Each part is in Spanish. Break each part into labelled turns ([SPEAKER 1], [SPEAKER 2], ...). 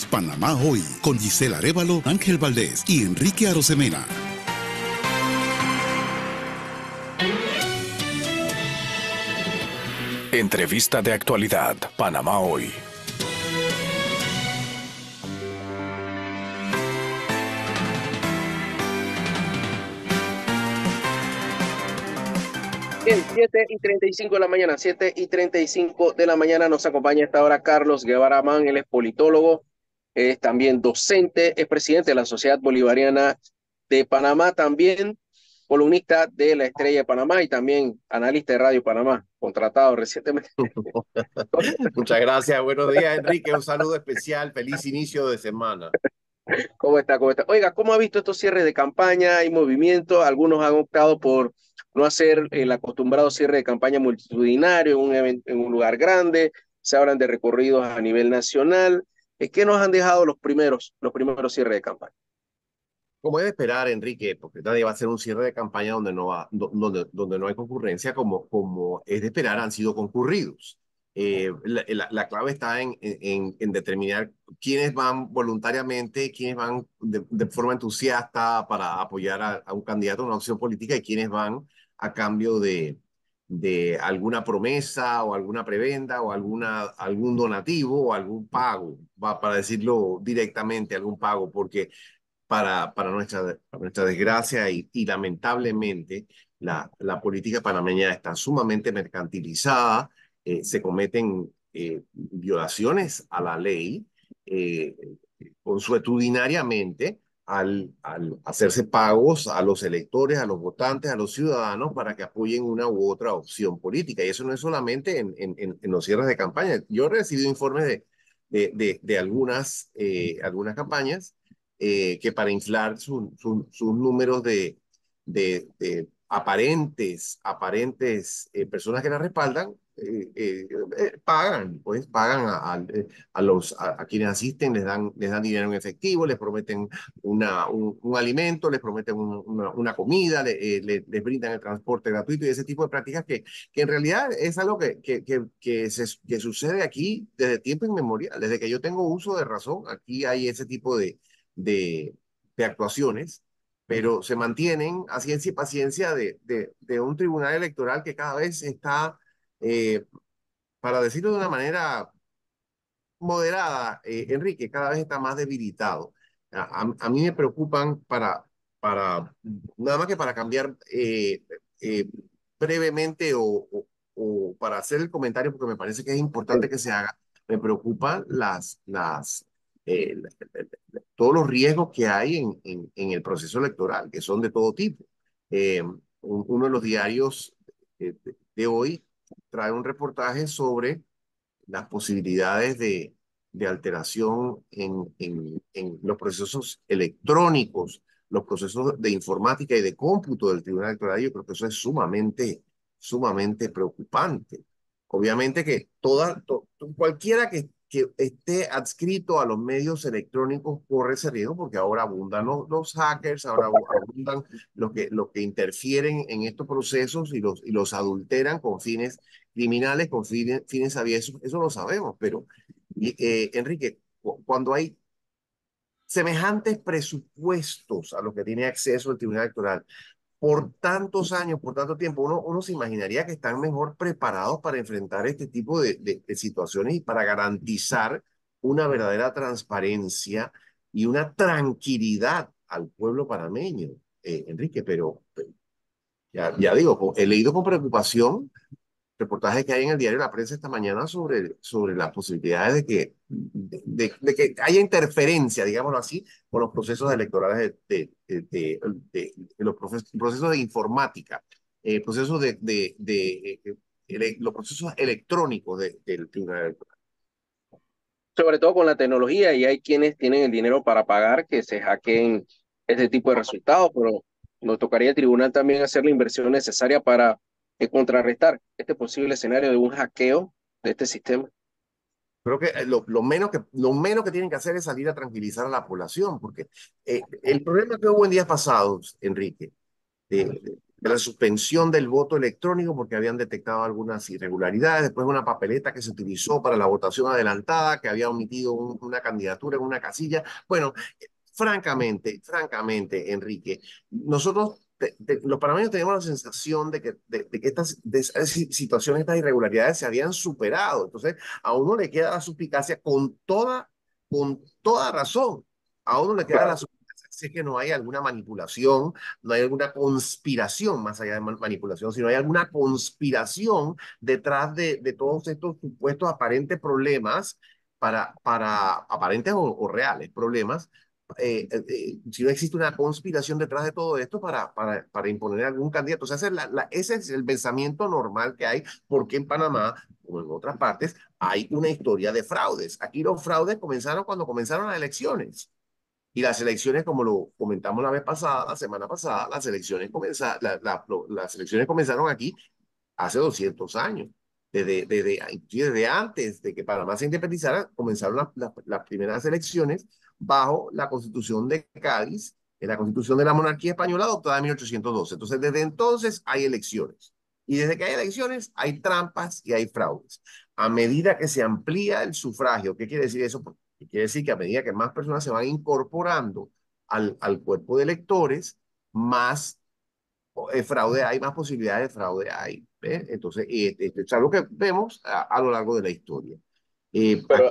[SPEAKER 1] Panamá Hoy, con Gisela Arévalo, Ángel Valdés y Enrique Arosemena.
[SPEAKER 2] Entrevista de actualidad, Panamá Hoy.
[SPEAKER 3] Bien, 7:35 de la mañana, 7:35 de la mañana nos acompaña a esta hora Carlos Guevara Man, él es politólogo, es también docente, es presidente de la Sociedad Bolivariana de Panamá, también columnista de La Estrella de Panamá y también analista de Radio Panamá, contratado recientemente.
[SPEAKER 4] Muchas gracias, buenos días Enrique, un saludo especial, feliz inicio de semana.
[SPEAKER 3] ¿Cómo está? ¿Cómo está? Oiga, ¿cómo ha visto estos cierres de campaña? Hay movimiento, algunos han optado por no hacer el acostumbrado cierre de campaña multitudinario en un lugar grande, se hablan de recorridos a nivel nacional. ¿Qué nos han dejado los primeros cierres de campaña?
[SPEAKER 4] Como es de esperar, Enrique, porque nadie va a hacer un cierre de campaña donde donde no hay concurrencia, como es de esperar, han sido concurridos. La clave está en determinar quiénes van voluntariamente, quiénes van de forma entusiasta para apoyar a un candidato, a una opción política, y quiénes van a cambio de alguna promesa o alguna prebenda o algún donativo o algún pago, para decirlo directamente, algún pago, porque para nuestra desgracia y lamentablemente la política panameña está sumamente mercantilizada, se cometen violaciones a la ley eh, consuetudinariamente al hacerse pagos a los electores, a los votantes, a los ciudadanos para que apoyen una u otra opción política. Y eso no es solamente en los cierres de campaña. Yo he recibido informes de algunas campañas que para inflar sus números de aparentes personas que la respaldan, pagan a quienes asisten, les dan dinero en efectivo, les prometen un alimento, les prometen una comida, les brindan el transporte gratuito y ese tipo de prácticas que en realidad es algo que sucede aquí desde tiempo inmemorial, desde que yo tengo uso de razón, aquí hay ese tipo de, de actuaciones, pero se mantienen a ciencia y paciencia de un tribunal electoral que cada vez está, eh, para decirlo de una manera moderada, Enrique, cada vez está más debilitado. A mí me preocupan nada más que para cambiar eh, brevemente o para hacer el comentario, porque me parece que es importante que se haga, me preocupan eh, todos los riesgos que hay en el proceso electoral, que son de todo tipo. Uno de los diarios de hoy trae un reportaje sobre las posibilidades de alteración en los procesos electrónicos, los procesos de informática y de cómputo del Tribunal Electoral. Yo creo que eso es sumamente preocupante. Obviamente que cualquiera que esté adscrito a los medios electrónicos corre ese riesgo porque ahora abundan los hackers, ahora abundan los que interfieren en estos procesos y los adulteran con fines criminales, con fines abiertos, eso lo sabemos, pero Enrique, cuando hay semejantes presupuestos a los que tiene acceso el Tribunal Electoral, por tantos años, por tanto tiempo, uno se imaginaría que están mejor preparados para enfrentar este tipo de situaciones y para garantizar una verdadera transparencia y una tranquilidad al pueblo panameño, Enrique, pero ya digo, he leído con preocupación reportajes que hay en el diario La Prensa esta mañana sobre las posibilidades de que haya interferencia, digámoslo así, con los procesos electorales de los procesos de informática, procesos los procesos electrónicos del Tribunal Electoral.
[SPEAKER 3] Sobre todo con la tecnología, y hay quienes tienen el dinero para pagar que se hackeen este tipo de resultados, pero nos tocaría al tribunal también hacer la inversión necesaria para contrarrestar este posible escenario de un hackeo de este sistema.
[SPEAKER 4] Creo que lo menos que tienen que hacer es salir a tranquilizar a la población, porque el problema que hubo en días pasados, Enrique, de la suspensión del voto electrónico porque habían detectado algunas irregularidades, después una papeleta que se utilizó para la votación adelantada, que había omitido una candidatura en una casilla. Bueno, francamente, Enrique, nosotros, los panameños tenemos la sensación de que estas situaciones, estas irregularidades se habían superado. Entonces, a uno le queda la suspicacia con toda razón. A uno le queda la
[SPEAKER 3] Claro.
[SPEAKER 4] suspicacia si es que no hay alguna manipulación, no hay alguna conspiración, más allá de manipulación, sino hay alguna conspiración detrás de todos estos supuestos aparentes problemas para aparentes o reales problemas, si no existe una conspiración detrás de todo esto para imponer algún candidato. O sea, ese es el pensamiento normal que hay, porque en Panamá, como en otras partes, hay una historia de fraudes. Aquí los fraudes comenzaron cuando comenzaron las elecciones. Y las elecciones, como lo comentamos la vez pasada, la semana pasada, las elecciones comenzaron aquí hace 200 años. Desde antes de que Panamá se independizara, comenzaron las primeras elecciones bajo la Constitución de Cádiz, en la Constitución de la Monarquía Española adoptada en 1812. Entonces, desde entonces hay elecciones. Y desde que hay elecciones, hay trampas y hay fraudes. A medida que se amplía el sufragio, ¿qué quiere decir eso? Quiere decir que a medida que más personas se van incorporando al cuerpo de electores, más fraude hay, más posibilidades de fraude hay. ¿Ves? Entonces, esto es algo que vemos a lo largo de la historia.
[SPEAKER 3] Pero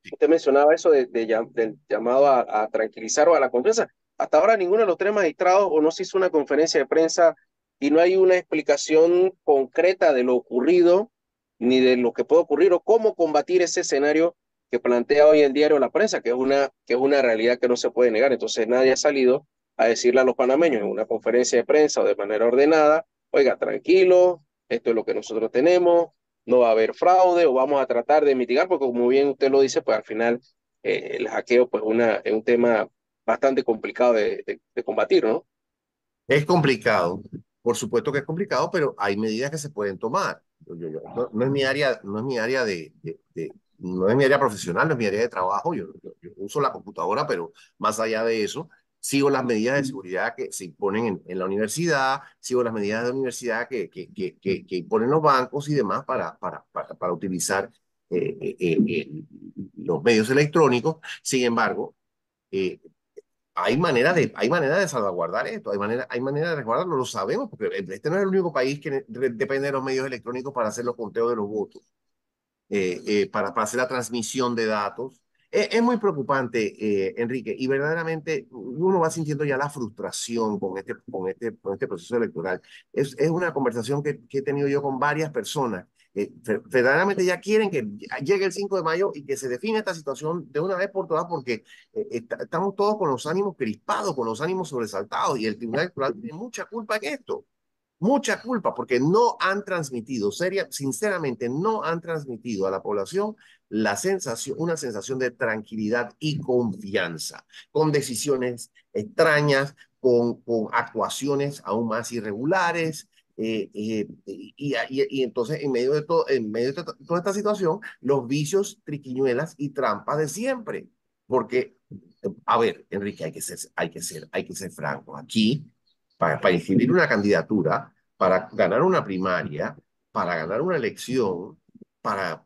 [SPEAKER 3] usted mencionaba eso del llamado a tranquilizar o a la confianza. Hasta ahora ninguno de los tres magistrados o no se hizo una conferencia de prensa y no hay una explicación concreta de lo ocurrido ni de lo que puede ocurrir o cómo combatir ese escenario que plantea hoy el diario La Prensa, que es una realidad que no se puede negar. Entonces nadie ha salido a decirle a los panameños en una conferencia de prensa o de manera ordenada, oiga, tranquilo, esto es lo que nosotros tenemos, no va a haber fraude o vamos a tratar de mitigar, porque como bien usted lo dice, pues al final el hackeo pues es un tema bastante complicado de combatir, ¿no?
[SPEAKER 4] Es complicado, por supuesto que es complicado, pero hay medidas que se pueden tomar. No es mi área, no es mi área profesional, no es mi área de trabajo. Yo uso la computadora, pero más allá de eso, sigo las medidas de seguridad que se imponen en la universidad, sigo las medidas de universidad que imponen los bancos y demás para utilizar los medios electrónicos. Sin embargo, eh, hay manera de salvaguardar esto, hay manera de resguardarlo, lo sabemos, porque este no es el único país que depende de los medios electrónicos para hacer los conteos de los votos, para hacer la transmisión de datos. Es muy preocupante, Enrique, y verdaderamente uno va sintiendo ya la frustración con este proceso electoral. Es una conversación que he tenido yo con varias personas. Verdaderamente ya quieren que llegue el 5 de mayo y que se define esta situación de una vez por todas porque estamos todos con los ánimos crispados, con los ánimos sobresaltados y el Tribunal Electoral tiene mucha culpa en esto. Mucha culpa porque no han transmitido, sinceramente, no han transmitido a la población una sensación de tranquilidad y confianza, con decisiones extrañas, con actuaciones aún más irregulares. Y entonces, en medio de toda esta situación, los vicios, triquiñuelas y trampas de siempre. Porque, a ver, Enrique, hay que ser franco. Aquí, para inscribir una candidatura, para ganar una primaria, para ganar una elección, para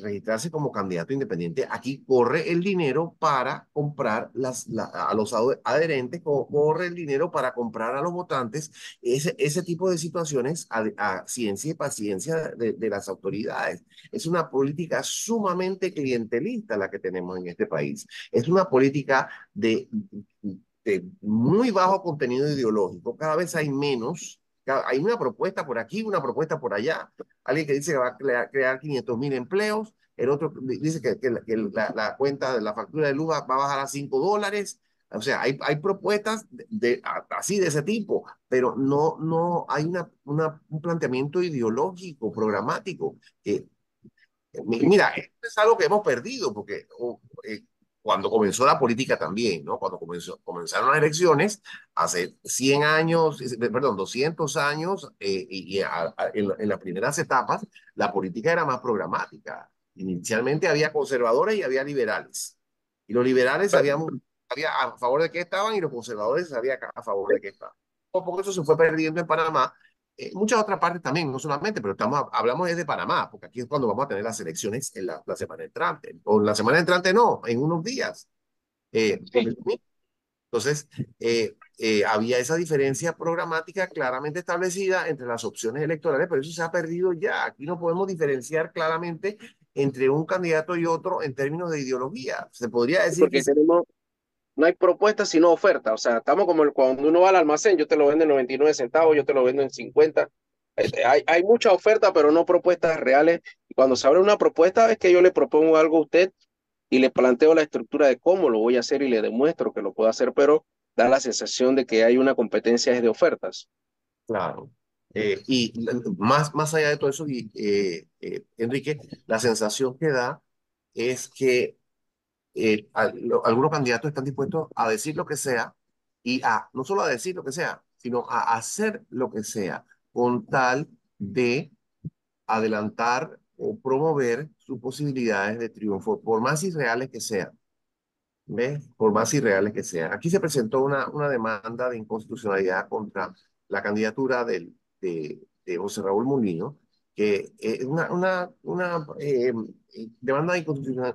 [SPEAKER 4] registrarse como candidato independiente, aquí corre el dinero para comprar a los adherentes, corre el dinero para comprar a los votantes, ese tipo de situaciones a ciencia y paciencia de las autoridades. Es una política sumamente clientelista la que tenemos en este país. Es una política de muy bajo contenido ideológico. Cada vez hay menos. Hay una propuesta por aquí, una propuesta por allá. Alguien que dice que va a crear 500.000 empleos. El otro dice la cuenta de la factura de luz va a bajar a $5. O sea, hay propuestas así de ese tipo, pero no hay un planteamiento ideológico, programático. Mira, esto es algo que hemos perdido, porque cuando comenzó la política también, ¿no? Cuando comenzaron las elecciones, hace 100 años, perdón, 200 años, en las primeras etapas, la política era más programática. Inicialmente había conservadores y había liberales. Y los liberales sabía a favor de qué estaban y los conservadores sabían a favor de qué estaban. a poco eso se fue perdiendo en Panamá. Muchas otras partes también, no solamente, pero hablamos desde Panamá, porque aquí es cuando vamos a tener las elecciones en la semana entrante, o la semana entrante no, en unos días.
[SPEAKER 3] Sí,
[SPEAKER 4] Entonces, había esa diferencia programática claramente establecida entre las opciones electorales, pero eso se ha perdido ya. Aquí no podemos diferenciar claramente entre un candidato y otro en términos de ideología. Se podría decir que
[SPEAKER 3] porque no hay propuesta sino oferta. O sea, estamos como cuando uno va al almacén, yo te lo vendo en 99 centavos, yo te lo vendo en 50. Hay mucha oferta, pero no propuestas reales. Y cuando se abre una propuesta, es que yo le propongo algo a usted y le planteo la estructura de cómo lo voy a hacer y le demuestro que lo puedo hacer, pero da la sensación de que hay una competencia de ofertas.
[SPEAKER 4] claro. Más allá de todo eso, Enrique, la sensación que da es que algunos candidatos están dispuestos a decir lo que sea y no solo a decir lo que sea, sino a hacer lo que sea con tal de adelantar o promover sus posibilidades de triunfo, por más irreales que sean. ¿Ves? Por más irreales que sean. Aquí se presentó una demanda de inconstitucionalidad contra la candidatura de José Raúl Mulino, que es una demanda de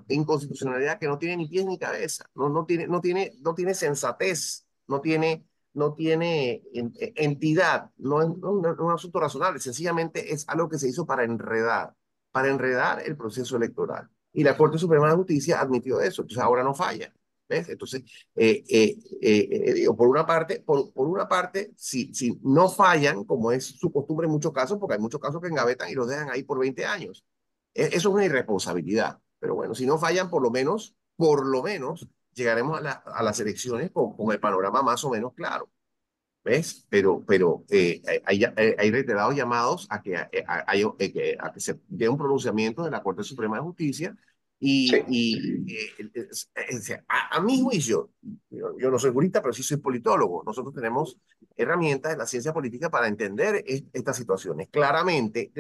[SPEAKER 4] inconstitucionalidad que no tiene ni pies ni cabeza, no tiene sensatez, no tiene entidad, no es un asunto razonable, sencillamente es algo que se hizo para enredar el proceso electoral. Y la Corte Suprema de Justicia admitió eso, entonces ahora no falla. ¿Ves? Entonces, digo, por una parte, si no fallan, como es su costumbre en muchos casos, porque hay muchos casos que engavetan y los dejan ahí por 20 años. Eso es una irresponsabilidad. Pero bueno, si no fallan, por lo menos, llegaremos a las elecciones con el panorama más o menos claro. ¿Ves? Pero hay reiterados llamados a que se dé un pronunciamiento de la Corte Suprema de Justicia
[SPEAKER 3] Sí.
[SPEAKER 4] a mi juicio, yo no soy jurista, pero sí soy politólogo. Nosotros tenemos herramientas de la ciencia política para entender estas situaciones claramente,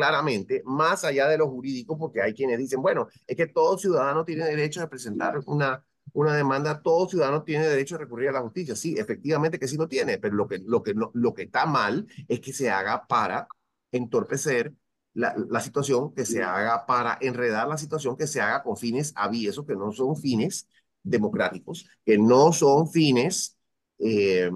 [SPEAKER 4] más allá de lo jurídico, porque hay quienes dicen, bueno, es que todo ciudadano tiene derecho a presentar una demanda, todo ciudadano tiene derecho a recurrir a la justicia. Sí, efectivamente que sí lo tiene, pero lo que está mal es que se haga para entorpecer la situación, que se haga para enredar la situación, que se haga con fines aviesos, que no son fines democráticos, que no son fines eh,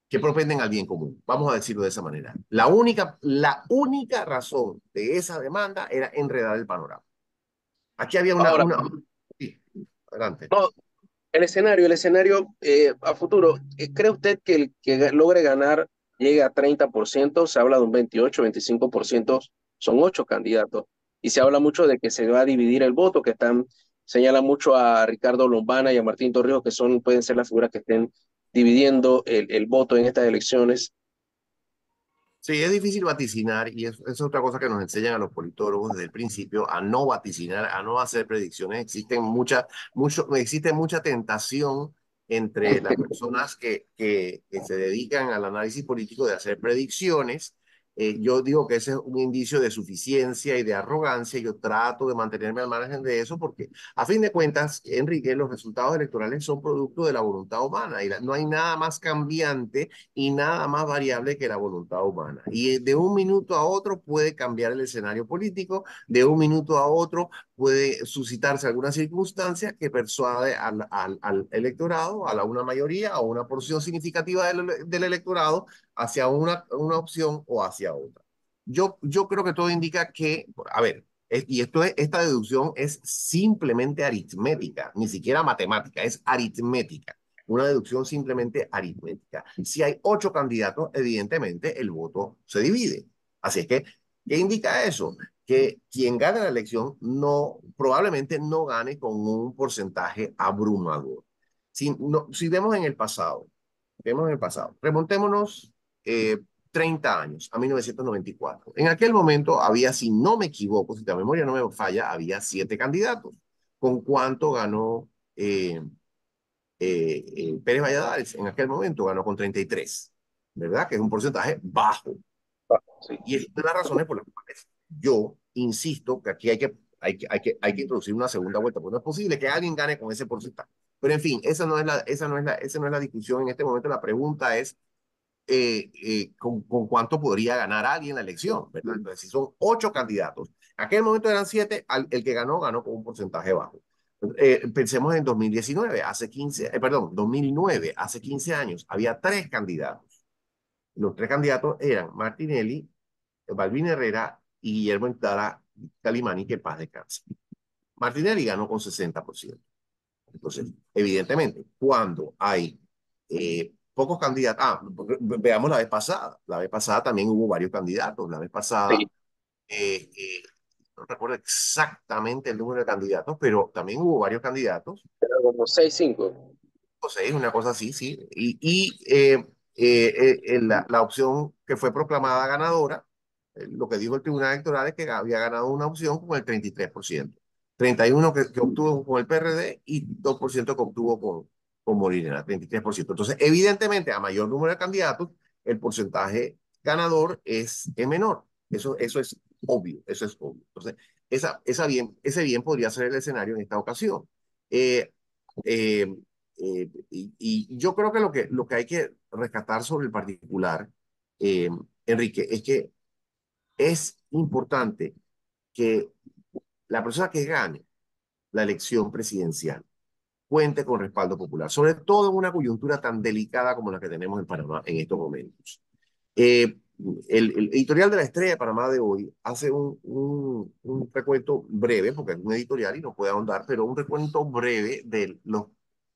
[SPEAKER 4] que propenden al bien común. Vamos a decirlo de esa manera. La única razón de esa demanda era enredar el panorama. Aquí había
[SPEAKER 3] Ahora,
[SPEAKER 4] Sí, adelante.
[SPEAKER 3] no, el escenario a futuro, ¿cree usted que el que logre ganar llegue a 30%? Se habla de un 28, 25%, son 8 candidatos. Y se habla mucho de que se va a dividir el voto, señala mucho a Ricardo Lombana y a Martín Torrijos, que pueden ser las figuras que estén dividiendo el voto en estas elecciones.
[SPEAKER 4] Sí, es difícil vaticinar y es otra cosa que nos enseñan a los politólogos desde el principio, a no vaticinar, a no hacer predicciones. Existe mucha tentación entre las personas que se dedican al análisis político de hacer predicciones. Yo digo que ese es un indicio de suficiencia y de arrogancia. Yo trato de mantenerme al margen de eso porque, a fin de cuentas, Enrique, los resultados electorales son producto de la voluntad humana y no hay nada más cambiante y nada más variable que la voluntad humana. Y de un minuto a otro puede cambiar el escenario político, de un minuto a otro puede suscitarse alguna circunstancia que persuade al electorado, una mayoría o una porción significativa del electorado hacia una opción o hacia otra. Yo creo que todo indica que, a ver, esta deducción es simplemente aritmética, ni siquiera matemática, es aritmética, una deducción simplemente aritmética. Si hay 8 candidatos, evidentemente el voto se divide. Así es que, ¿qué indica eso? Que quien gane la elección probablemente no gane con un porcentaje abrumador. Si vemos en el pasado, remontémonos eh, 30 años, a 1994. En aquel momento había, si no me equivoco, si la memoria no me falla, había 7 candidatos. ¿Con cuánto ganó Pérez Valladares? En aquel momento ganó con 33, ¿verdad? Que es un porcentaje bajo.
[SPEAKER 3] Sí.
[SPEAKER 4] Y es una de las razones por las cuales yo insisto que aquí hay que introducir una segunda vuelta, porque no es posible que alguien gane con ese porcentaje. Pero en fin, esa no es la discusión en este momento. La pregunta es, con cuánto podría ganar alguien la elección, ¿verdad? Entonces, si son 8 candidatos, en aquel momento eran 7, el que ganó, ganó con un porcentaje bajo. Pensemos en 2019, hace 15, perdón, 2009, hace 15 años, había 3 candidatos. Los 3 candidatos eran Martinelli, Balvin Herrera y Guillermo Entara Calimani, que paz descanse. Martinelli ganó con 60%. Entonces, evidentemente, cuando hay pocos candidatos, veamos la vez pasada. La vez pasada también hubo varios candidatos. La vez pasada,
[SPEAKER 3] Sí,
[SPEAKER 4] no recuerdo exactamente el número de candidatos, pero también hubo varios candidatos.
[SPEAKER 3] era como 6-5.
[SPEAKER 4] O sea, es una cosa así, sí. La opción que fue proclamada ganadora, lo que dijo el Tribunal Electoral es que había ganado una opción con el 33%. 31% que obtuvo con el PRD y 2% que obtuvo con Morirena, 33%. Entonces, evidentemente, a mayor número de candidatos, el porcentaje ganador es menor. Eso es obvio, eso es obvio. Entonces, ese bien podría ser el escenario en esta ocasión. Eh, eh, y yo creo que lo que hay que rescatar sobre el particular, eh, Enrique, es que es importante que la persona que gane la elección presidencial cuente con respaldo popular, sobre todo en una coyuntura tan delicada como la que tenemos en Panamá en estos momentos. Eh, el editorial de La Estrella de Panamá de hoy hace un recuento breve, porque es un editorial y no puede ahondar, pero un recuento breve de los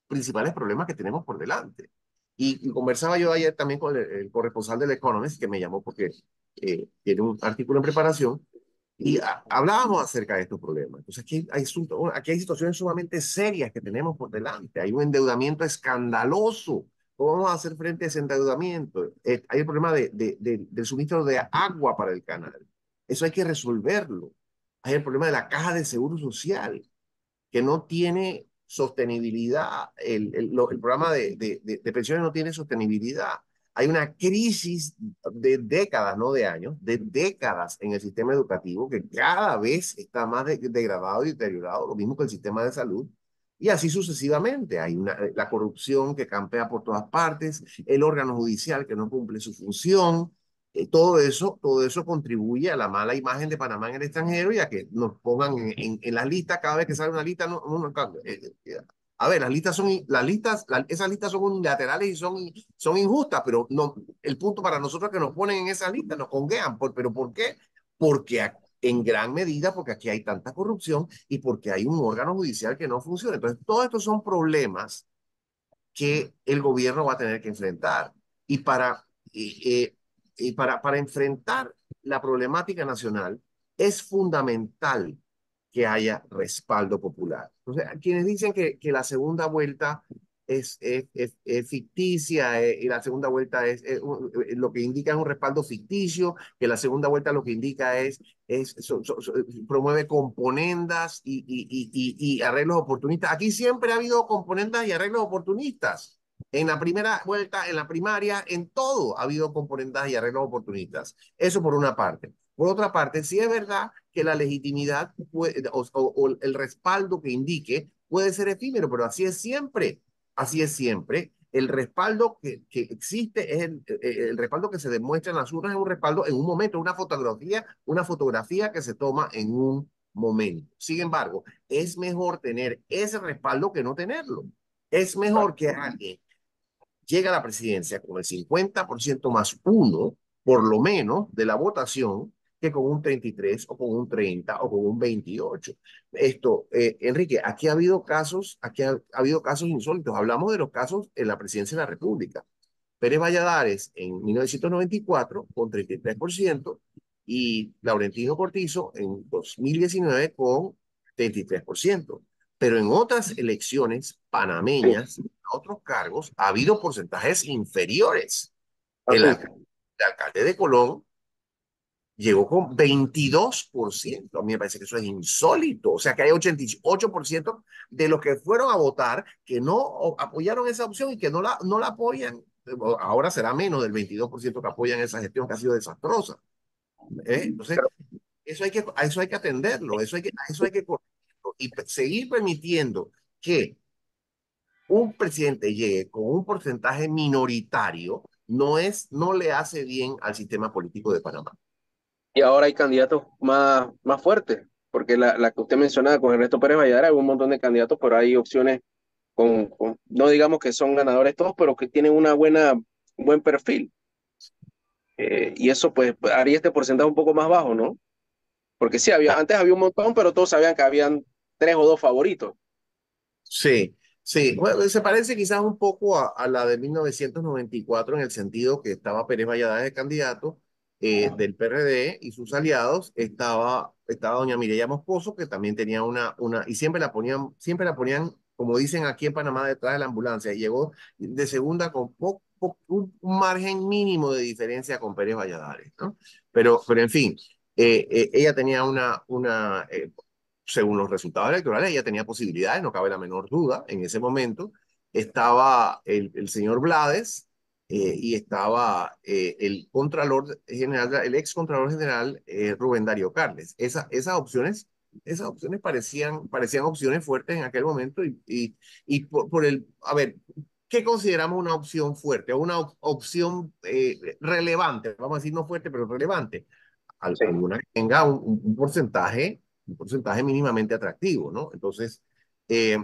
[SPEAKER 4] principales problemas que tenemos por delante. Y conversaba yo ayer también con el corresponsal del Economist, que me llamó porque tiene un artículo en preparación, y hablábamos acerca de estos problemas. Entonces, aquí hay situaciones sumamente serias que tenemos por delante. Hay un endeudamiento escandaloso. ¿Cómo vamos a hacer frente a ese endeudamiento? Hay el problema del suministro de agua para el canal. Eso hay que resolverlo. Hay el problema de la caja de seguro social, que no tiene sostenibilidad. El programa de pensiones no tiene sostenibilidad. Hay una crisis de décadas, no de años, de décadas en el sistema educativo que cada vez está más degradado y deteriorado, lo mismo que el sistema de salud. Y así sucesivamente. Hay la corrupción que campea por todas partes, el órgano judicial que no cumple su función, todo eso contribuye a la mala imagen de Panamá en el extranjero y a que nos pongan en las listas cada vez que sale una lista. A ver, esas listas son unilaterales y son injustas, pero no, el punto para nosotros es que nos ponen en esas listas, nos conguean. ¿Pero por qué? Porque en gran medida porque aquí hay tanta corrupción y porque hay un órgano judicial que no funciona. Entonces, todos estos son problemas que el gobierno va a tener que enfrentar. Y para enfrentar la problemática nacional es fundamental que haya respaldo popular. Entonces, quienes dicen que la segunda vuelta es ficticia y la segunda vuelta lo que indica es un respaldo ficticio, que la segunda vuelta lo que indica promueve componendas y arreglos oportunistas. Aquí siempre ha habido componendas y arreglos oportunistas. En la primera vuelta, en la primaria, en todo ha habido componendas y arreglos oportunistas. Eso por una parte. Por otra parte, sí es verdad que la legitimidad o el respaldo que indique puede ser efímero, pero así es siempre. Así es siempre. El respaldo que existe es el respaldo que se demuestra en las urnas, es un respaldo en un momento, una fotografía que se toma en un momento. Sin embargo, es mejor tener ese respaldo que no tenerlo. Es mejor que alguien llegue a la presidencia con el 50% más uno, por lo menos, de la votación, que con un 33 o con un 30 o con un 28. Enrique, aquí ha habido casos insólitos. Hablamos de los casos en la presidencia de la República. Pérez Valladares en 1994 con 33% y Laurentino Cortizo en 2019 con 33%. Pero en otras elecciones panameñas, otros cargos, ha habido porcentajes inferiores. El,
[SPEAKER 3] Así.
[SPEAKER 4] el alcalde de Colón llegó con 22%. A mí me parece que eso es insólito. O sea, que hay 88% de los que fueron a votar que no apoyaron esa opción y que no la apoyan. Ahora será menos del 22% que apoyan esa gestión que ha sido desastrosa. Entonces, eso hay que atenderlo, eso hay que corregirlo y seguir permitiendo que un presidente llegue con un porcentaje minoritario no le hace bien al sistema político de Panamá.
[SPEAKER 3] Y ahora hay candidatos más fuertes, porque la que usted mencionaba con Ernesto Pérez Valladares, hay un montón de candidatos, pero hay opciones no digamos que son ganadores todos, pero que tienen un buen perfil. Y eso pues haría este porcentaje un poco más bajo, ¿no? Porque sí, antes había un montón, pero todos sabían que habían tres o dos favoritos.
[SPEAKER 4] Sí, sí. Bueno, se parece quizás un poco a la de 1994 en el sentido que estaba Pérez Valladares de candidato del PRD y sus aliados. Estaba doña Mireya Moscoso, que también tenía y siempre la ponían, como dicen aquí en Panamá, detrás de la ambulancia. Y llegó de segunda con un margen mínimo de diferencia con Pérez Valladares, ¿no? Pero en fin, ella tenía según los resultados electorales, ella tenía posibilidades, no cabe la menor duda. En ese momento estaba el señor Blades y estaba el Contralor General, el ex Contralor General Rubén Darío Carles. Esas opciones parecían opciones fuertes en aquel momento y a ver, ¿qué consideramos una opción fuerte o una opción relevante? Vamos a decir no fuerte, pero relevante.
[SPEAKER 3] Sí,
[SPEAKER 4] Alguna que tenga un porcentaje mínimamente atractivo, ¿no? Entonces, eh,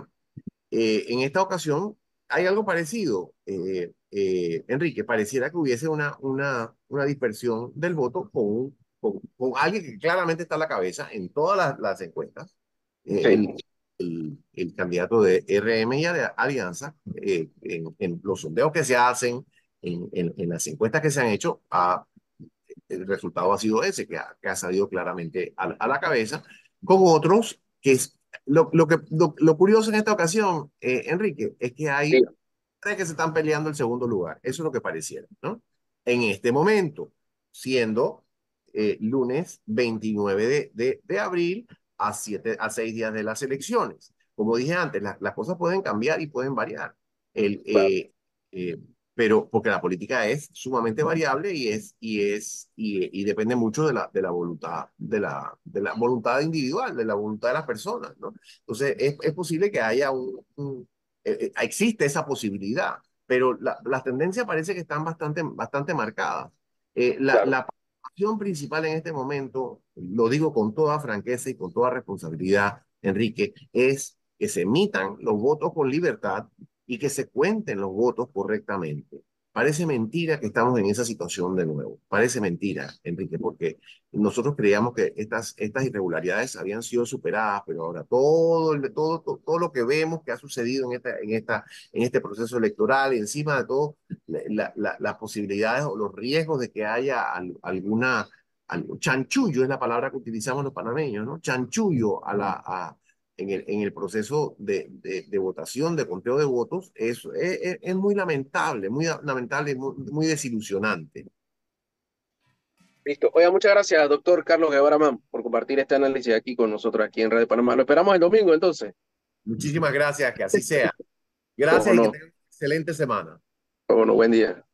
[SPEAKER 4] en esta ocasión hay algo parecido, Enrique, pareciera que hubiese una dispersión del voto con alguien que claramente está a la cabeza en todas las encuestas,
[SPEAKER 3] sí,
[SPEAKER 4] el candidato de RM y Alianza, en los sondeos que se hacen, en las encuestas que se han hecho, el resultado ha sido ese, que ha salido claramente a la cabeza, con otros que es lo curioso en esta ocasión, Enrique, es que
[SPEAKER 3] sí,
[SPEAKER 4] hay tres que se están peleando el segundo lugar. Eso es lo que pareciera, ¿no? En este momento, siendo lunes 29 de abril a 6 días de las elecciones. Como dije antes, las cosas pueden cambiar y pueden variar. El,
[SPEAKER 3] claro,
[SPEAKER 4] eh, pero porque la política es sumamente variable y depende mucho de la voluntad, de la voluntad individual, de la voluntad de las personas, ¿no? Entonces, es posible que haya existe esa posibilidad, pero las tendencias parece que están bastante marcadas.
[SPEAKER 3] claro,
[SPEAKER 4] La preocupación principal en este momento, lo digo con toda franqueza y con toda responsabilidad, Enrique, es que se emitan los votos con libertad y que se cuenten los votos correctamente. Parece mentira que estamos en esa situación de nuevo. Parece mentira, Enrique, porque nosotros creíamos que estas irregularidades habían sido superadas, pero ahora todo lo que vemos que ha sucedido en este proceso electoral, y encima de todo, las posibilidades o los riesgos de que haya algún chanchullo, es la palabra que utilizamos los panameños, ¿no? Chanchullo en el proceso de votación, de conteo de votos, es muy lamentable y muy desilusionante.
[SPEAKER 3] listo. Oiga, muchas gracias, doctor Carlos Guevara Man, por compartir este análisis aquí con nosotros, aquí en Radio Panamá. Lo esperamos el domingo, entonces.
[SPEAKER 4] Muchísimas gracias, que así sea.
[SPEAKER 3] Cómo
[SPEAKER 4] Gracias y que
[SPEAKER 3] no,
[SPEAKER 4] tengan una excelente semana.
[SPEAKER 3] cómo no, buen día.